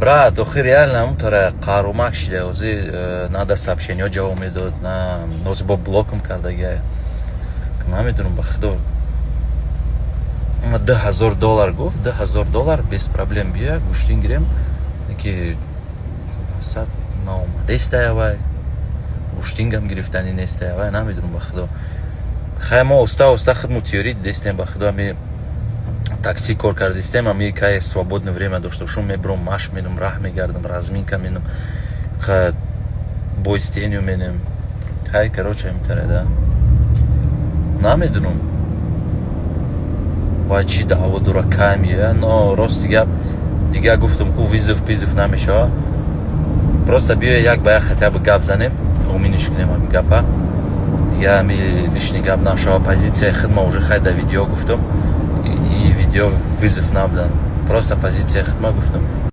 брат, охир реально онтара қарумак шида ози надо сообщение ҷавоб медод, на ози бо блоком кардагия. Намедунам ба худо. $10,000 гуфт, $10,000 без проблем бия, гӯштин гирем. Ки сад наомадеста вай. Гӯштингам гирифтани неста вай, намедунам ба худо. Хай мо уста хидматиёрӣ дестем ба худо, ми такси кор кардистем, ами кай свободное время дошта бошам, мебрам машқ менам, раҳ мегардам, разминка менам, ха боистению менам. Хай короче амитара да. Намедунам. Вай чи даъво дора камия, но рости гап дига гуфтам ку визов намеша. Просто биё як ба як хотя бы гап занем, уминиш кунем ами гапа. Дига ами лишний гап нашава, позиция хидма уже хай да видео гуфтам. И видео вызов набдан. Просто позиция хидма гуфтам.